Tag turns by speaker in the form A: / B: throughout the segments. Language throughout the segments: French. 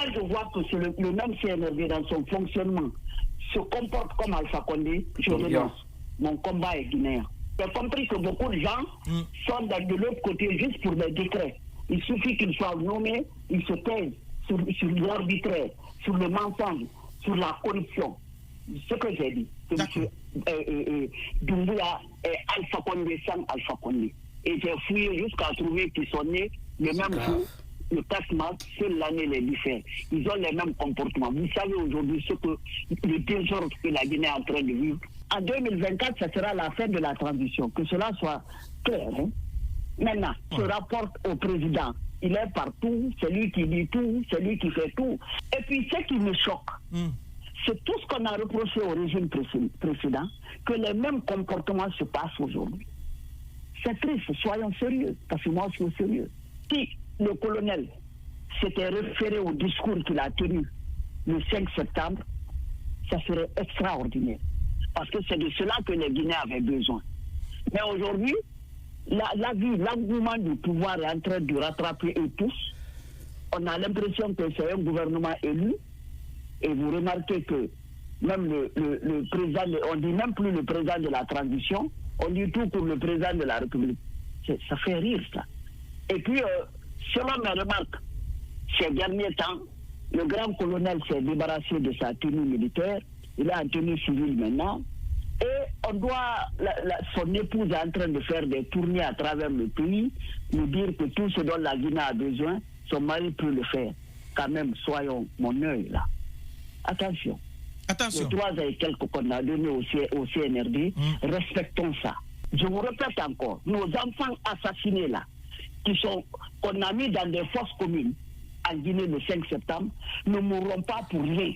A: quand je vois que c'est le même CNRD dans son fonctionnement se comporte comme Alpha Condé, je dénonce. Mon combat est guinéen. J'ai compris que beaucoup de gens sont de l'autre côté juste pour des décrets. Il suffit qu'ils soient nommés, ils se taisent sur l'arbitraire, sur le mensonge, sur la corruption. Ce que j'ai dit, c'est M. Doumbouya est Alpha Condé sans Alpha Condé. Et j'ai fouillé jusqu'à trouver qu'ils sont nés le même jour, le 4 mars, seule l'année les diffère. Ils ont les mêmes comportements. Vous savez aujourd'hui ce que le désordre que la Guinée est en train de vivre. En 2024, ça sera la fin de la transition. Que cela soit clair. Hein? Maintenant, ce rapport au président, il est partout, c'est lui qui dit tout, c'est lui qui fait tout. Et puis, ce qui me choque, c'est tout ce qu'on a reproché au régime précédent, que les mêmes comportements se passent aujourd'hui. C'est triste, soyons sérieux, parce que moi je suis sérieux. Si le colonel s'était référé au discours qu'il a tenu le 5 septembre, ça serait extraordinaire. Parce que c'est de cela que les Guinéens avaient besoin. Mais aujourd'hui, l'engouement du pouvoir est en train de rattraper eux tous. On a l'impression que c'est un gouvernement élu. Et vous remarquez que même le président, on dit même plus le président de la transition, on dit tout pour le président de la République. Ça fait rire, ça. Et puis, selon mes remarques, ces derniers temps, le grand colonel s'est débarrassé de sa tenue militaire, il est en tenue civile maintenant, et on doit, son épouse est en train de faire des tournées à travers le pays, nous dire que tout ce dont la Guinée a besoin, son mari peut le faire. Quand même, soyons mon œil là. Attention. Les 3 ans et quelques qu'on a donné au CNRD, respectons ça. Je vous répète encore, nos enfants assassinés là, qu'on a mis dans des fosses communes en Guinée le 5 septembre, ne mourront pas pour rien.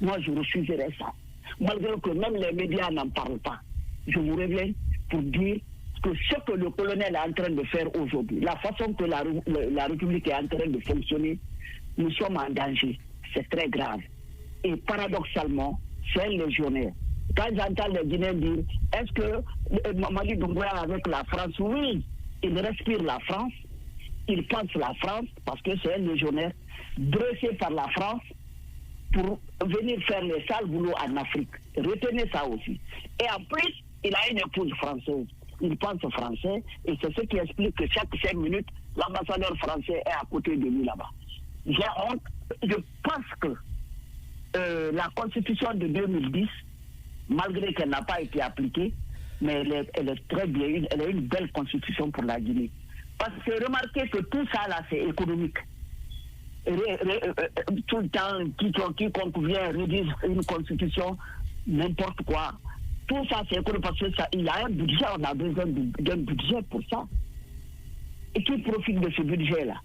A: Moi, je refuserai ça. Malgré que même les médias n'en parlent pas. Je vous reviens pour dire que ce que le colonel est en train de faire aujourd'hui, la façon que la République est en train de fonctionner, nous sommes en danger. C'est très grave. Et paradoxalement, c'est un légionnaire. Quand j'entends les Guinéens dire, est-ce que Mamadi Doumbouya avec la France, oui, il respire la France, il pense la France, parce que c'est un légionnaire dressé par la France pour venir faire les sales boulots en Afrique. Retenez ça aussi. Et en plus, il a une épouse française. Il pense français, et c'est ce qui explique que chaque 5 minutes, l'ambassadeur français est à côté de lui là-bas. J'ai honte. Je pense que la constitution de 2010, malgré qu'elle n'a pas été appliquée, mais elle est très bien, elle est une belle constitution pour la Guinée. Parce que remarquez que tout ça là, c'est économique. Tout le temps, quiconque vient rédige une constitution, n'importe quoi. Tout ça, c'est économique parce qu'il y a un budget, on a besoin d'un budget pour ça. Et qui profite de ce budget-là?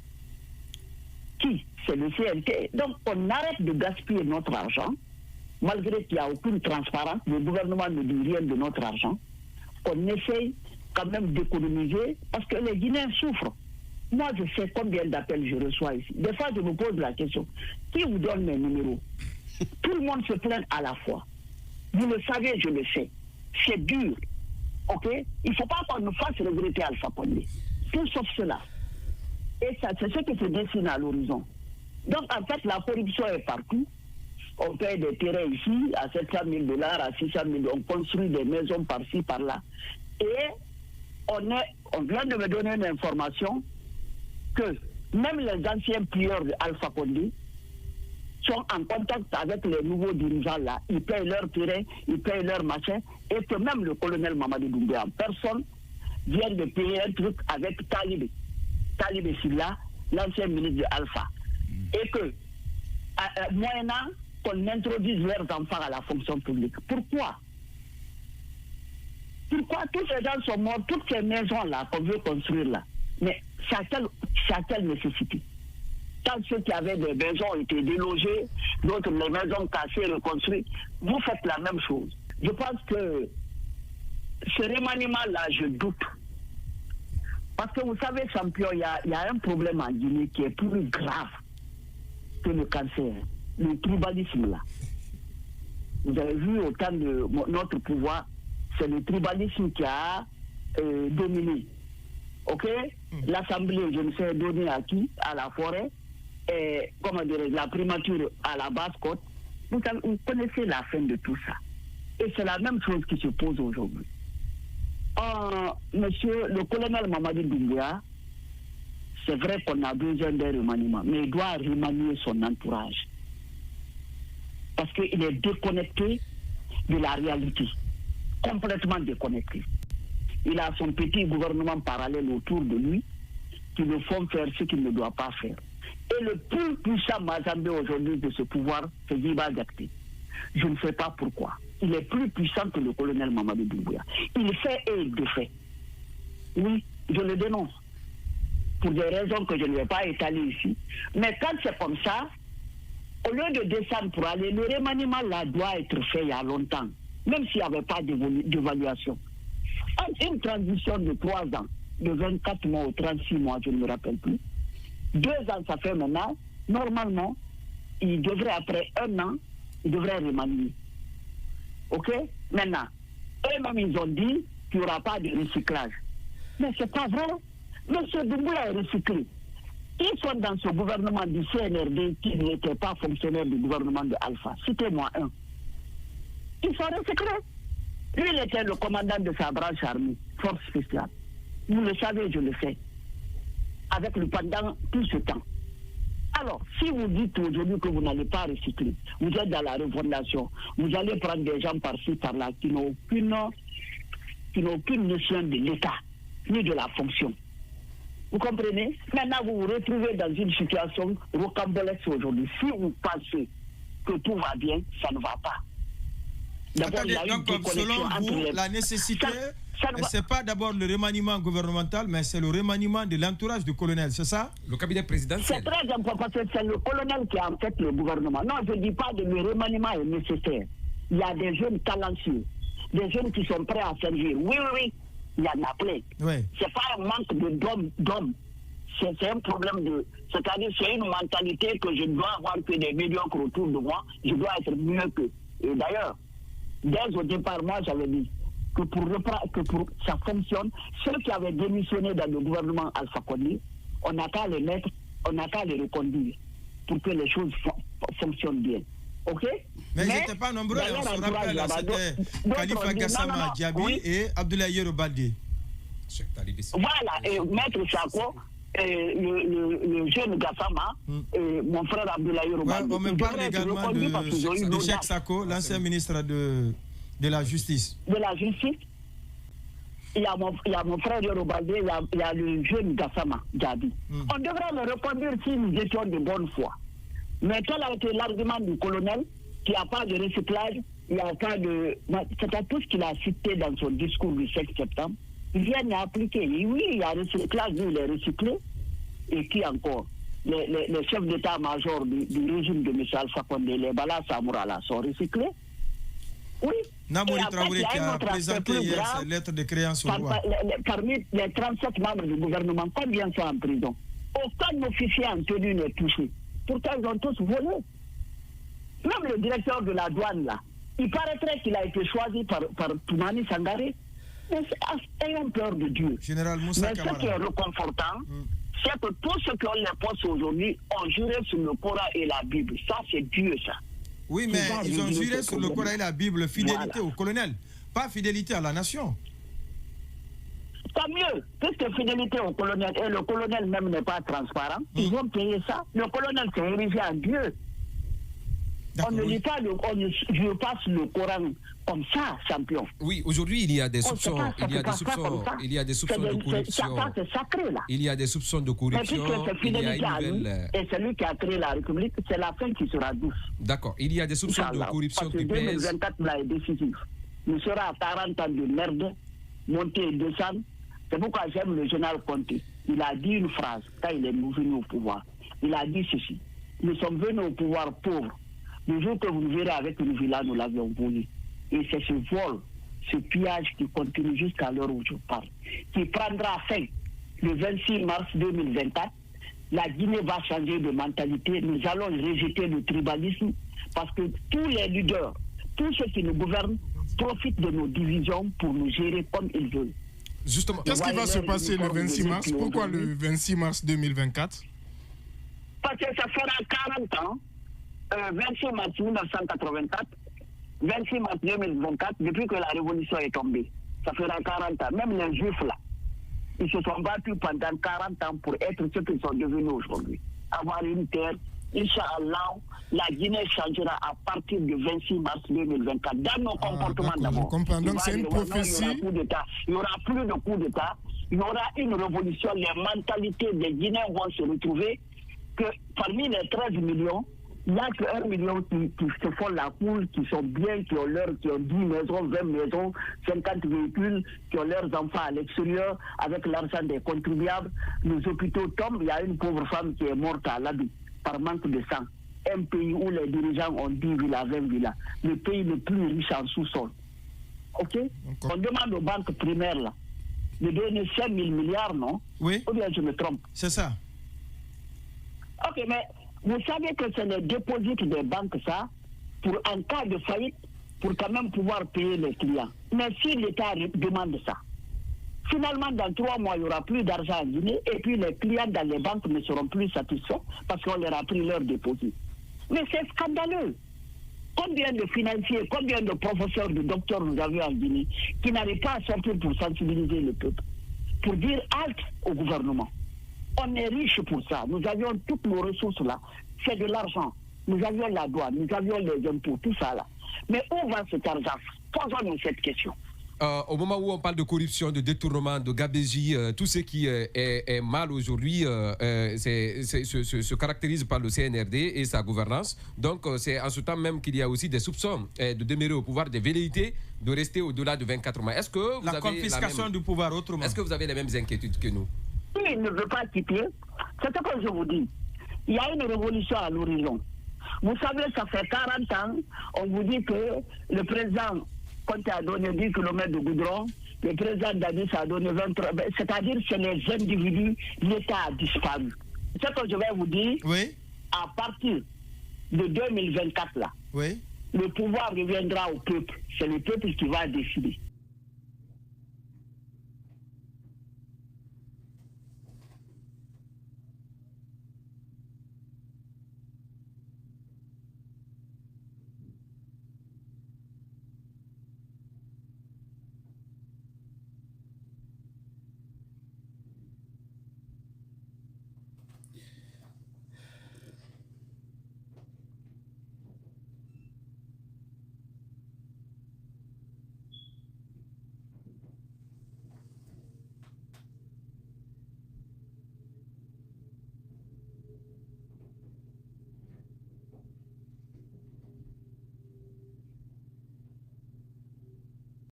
A: Qui? C'est le CNT. Donc, on arrête de gaspiller notre argent, malgré qu'il n'y a aucune transparence, le gouvernement ne dit rien de notre argent. On essaye quand même d'économiser, parce que les Guinéens souffrent. Moi, je sais combien d'appels je reçois ici. Des fois, je me pose la question, qui vous donne mes numéros? Tout le monde se plaint à la fois. Vous le savez, je le sais. C'est dur. OK? Il ne faut pas qu'on nous fasse regretter Alpha Condé. Tout sauf cela. Et ça, c'est ce qui se dessine à l'horizon. Donc, en fait, la corruption est partout. On paye des terrains ici à 700 000 $, à 600 000 $. On construit des maisons par-ci, par-là. Et on vient de me donner une information que même les anciens prieurs de Alpha Condé sont en contact avec les nouveaux dirigeants là. Ils payent leur terrain, ils payent leur machin. Et que même le colonel Mamadi Doumbouya en personne vient de payer un truc avec Talibé Silla, l'ancien ministre de Alpha. Et que, moyennant qu'on introduise leurs enfants à la fonction publique. Pourquoi tous ces gens sont morts, toutes ces maisons-là qu'on veut construire là? Mais c'est à quelle nécessité? Quand ceux qui avaient des maisons ont été délogés, d'autres les maisons cassées, reconstruites, vous faites la même chose. Je pense que ce remaniement-là, je doute. Parce que vous savez, champion, il y a un problème en Guinée qui est plus grave que le cancer, le tribalisme là. Vous avez vu au temps de notre pouvoir, c'est le tribalisme qui a dominé. OK? L'Assemblée, je ne sais donner à qui, à la forêt, comment dire, la primature à la Basse-Côte, vous connaissez la fin de tout ça. Et c'est la même chose qui se pose aujourd'hui. Monsieur le colonel Mamadou Doumbouya, c'est vrai qu'on a besoin d'un remaniement, mais il doit remanier son entourage. Parce qu'il est déconnecté de la réalité, complètement déconnecté. Il a son petit gouvernement parallèle autour de lui qui le font faire ce qu'il ne doit pas faire. Et le plus puissant Mazambé aujourd'hui de ce pouvoir, c'est Ziba Diakité. Je ne sais pas pourquoi. Il est plus puissant que le colonel Mamadou Doumbouya. Il fait et il défait. Oui, je le dénonce. Pour des raisons que je ne vais pas étaler ici. Mais quand c'est comme ça, au lieu de descendre pour aller, le remaniement là doit être fait il y a longtemps. Même s'il n'y avait pas d'évaluation. Une transition de 3 ans, de 24 mois ou 36 mois, je ne me rappelle plus. 2 ans, ça fait maintenant. Normalement, il devrait, après 1 an, il devrait remanier. OK? Maintenant, eux-mêmes, ils ont dit qu'il n'y aura pas de recyclage. Mais ce n'est pas vrai. Monsieur Doumbouya est recyclé. Ils sont dans ce gouvernement du CNRD qui n'était pas fonctionnaire du gouvernement de Alpha. Citez-moi un. Ils sont recyclés. Lui, il était le commandant de sa branche armée, force spéciale. Vous le savez, je le sais. Avec lui pendant tout ce temps. Alors, si vous dites aujourd'hui que vous n'allez pas recycler, vous êtes dans la refondation, vous allez prendre des gens par-ci, par-là, qui n'ont aucune notion de l'État, ni de la fonction. Vous comprenez? Maintenant, vous vous retrouvez dans une situation rocambolesque aujourd'hui. Si vous pensez que tout va bien, ça ne va pas.
B: Attendez, donc, selon vous, la nécessité, ce n'est pas d'abord le remaniement gouvernemental, mais c'est le remaniement de l'entourage du colonel, c'est ça?
C: Le cabinet présidentiel.
A: C'est très important parce que c'est le colonel qui a en fait le gouvernement. Non, je ne dis pas que le remaniement est nécessaire. Il y a des jeunes talentueux, des jeunes qui sont prêts à servir. Oui, il y en a plein.
B: Oui.
A: Ce n'est pas un manque d'hommes. C'est un problème de... C'est-à-dire c'est une mentalité que je dois avoir que des médiocres autour de moi. Je dois être mieux qu'eux. Et d'ailleurs, dès au départ, moi, j'avais dit que pour que ça fonctionne, ceux qui avaient démissionné dans le gouvernement Alpha Condé, on n'a qu'à les mettre, on n'a qu'à les reconduire pour que les choses fonctionnent bien. OK?
B: Mais ils n'étaient pas nombreux, on se rappelle, c'était Khalifa Gassama Diaby et Abdoulaye Yero Baldé.
A: Voilà, et Maître Sako, le jeune Gassama, et mon frère Abdoulaye Yero Baldé.
B: On me parle également de Cheikh Sako, l'ancien ministre de la Justice.
A: De la Justice. Il y a mon frère Yero Baldé, il y a le jeune Gassama Diaby. On devrait le reconduire si nous étions de bonne foi. Mais quel a été l'argument du colonel qu'il n'y a pas de recyclage, il n'y a pas de... C'est-à-dire tout ce qu'il a cité dans son discours du 7 septembre, il vient à appliquer. Et oui, il y a recyclage, lui, il est recyclé. Et qui encore? Les chefs d'état-major du régime de M. Alpha Condé, les Bala Samourala, sont recyclés. Oui.
B: Namouri Traoré qui a présenté hier sa lettre de créance au roi.
A: Parmi les 37 membres du gouvernement, combien sont en prison? Aucun officier en tenue n'est touché. Pourtant, ils ont tous volé. Même le directeur de la douane, là, il paraîtrait qu'il a été choisi par Toumani Sangaré. Mais ayons peur de Dieu.
B: Général Moussa Kamara.
A: Mais ce qui est réconfortant, c'est que tous ceux qui ont les postes aujourd'hui ont juré sur le Coran et la Bible. Ça, c'est Dieu, ça.
B: Oui, mais ils ont juré sur le Coran et la Bible fidélité au colonel, pas fidélité à la nation.
A: Tant mieux, puisque fidélité au colonel, et le colonel même n'est pas transparent, ils vont payer ça. Le colonel s'est érigé en Dieu. On ne lit pas, on ne jure pas sur le Coran comme ça, champion.
C: Oui, aujourd'hui, il y a des soupçons. Il y a des soupçons de corruption.
A: C'est sacré, là.
C: Il y a des soupçons de corruption.
A: Mais puisque c'est fidélité à lui, et celui qui a créé la République, c'est la fin qui sera douce.
C: D'accord. Il y a des soupçons de corruption qui pèsent.
A: 2024 là est décisif. Nous serons à 40 ans de merde, monter et descendre. C'est pourquoi j'aime le général Conté. Il a dit une phrase quand il est venu au pouvoir. Il a dit ceci: nous sommes venus au pouvoir pauvres. Le jour que vous nous verrez avec une villa, nous l'avions volé. Et c'est ce vol, ce pillage qui continue jusqu'à l'heure où je parle, qui prendra fin le 26 mars 2024. La Guinée va changer de mentalité. Nous allons rejeter le tribalisme parce que tous les leaders, tous ceux qui nous gouvernent, profitent de nos divisions pour nous gérer comme ils veulent.
D: Justement, qu'est-ce qui va se passer le 26 mars? Pourquoi le 26 mars 2024?
A: Parce que ça fera 40 ans, 26 mars 1984, 26 mars 2024, depuis que la révolution est tombée. Ça fera 40 ans. Même les juifs là, ils se sont battus pendant 40 ans pour être ce qu'ils sont devenus aujourd'hui. Avoir une terre, Inch'Allah, la Guinée changera à partir du 26 mars 2024. Dans nos comportements d'abord.
D: Donc c'est une prophétie.
A: Il n'y aura plus de coup d'État. Il y aura une révolution. Les mentalités des Guinéens vont se retrouver. Que parmi les 13 millions, il n'y a que 1 million qui se font la cour, qui sont bien, qui ont 10 maisons, 20 maisons, 50 véhicules, qui ont leurs enfants à l'extérieur, avec l'argent des contribuables. Les hôpitaux tombent. Il y a une pauvre femme qui est morte à l'habit par manque de sang. Un pays où les dirigeants ont 10 villas, 20 villas. Le pays le plus riche en sous-sol. OK? On demande aux banques primaires là, de donner 5 000 milliards, non?
B: Oui.
A: Ou bien je me trompe?
B: C'est ça.
A: OK, mais vous savez que c'est les dépôts des banques, ça, pour en cas de faillite, pour quand même pouvoir payer les clients. Mais si l'État demande ça, finalement, dans 3 mois, il n'y aura plus d'argent en Guinée, et puis les clients dans les banques ne seront plus satisfaits parce qu'on leur a pris leur dépôt. Mais c'est scandaleux. Combien de financiers, combien de professeurs, de docteurs nous avons en Guinée qui n'arrivent pas à sortir pour sensibiliser le peuple, pour dire halte au gouvernement. On est riche pour ça. Nous avions toutes nos ressources là. C'est de l'argent. Nous avions la douane, nous avions les impôts, tout ça là. Mais où va cet argent? Posons-nous cette question.
C: Au moment où on parle de corruption, de détournement, de gabegie, tout ce qui est mal aujourd'hui se caractérise par le CNRD et sa gouvernance. Donc, c'est en ce temps même qu'il y a aussi des soupçons de demeurer au pouvoir, des velléités de rester au-delà de 24 mois. Est-ce que vous
B: la confiscation du pouvoir, autrement.
C: Est-ce que vous avez les mêmes inquiétudes que nous?
A: Il ne veut pas quitter. C'est ce que je vous dis. Il y a une révolution à l'horizon. Vous savez, ça fait 40 ans, on vous dit que le président Conte a donné 10 km de goudron, le président Dadis a donné 23, c'est-à-dire que c'est les individus, l'État a disparu. Ce que je vais vous dire,
B: oui.
A: À partir de 2024, là,
B: oui.
A: Le pouvoir reviendra au peuple. C'est le peuple qui va décider.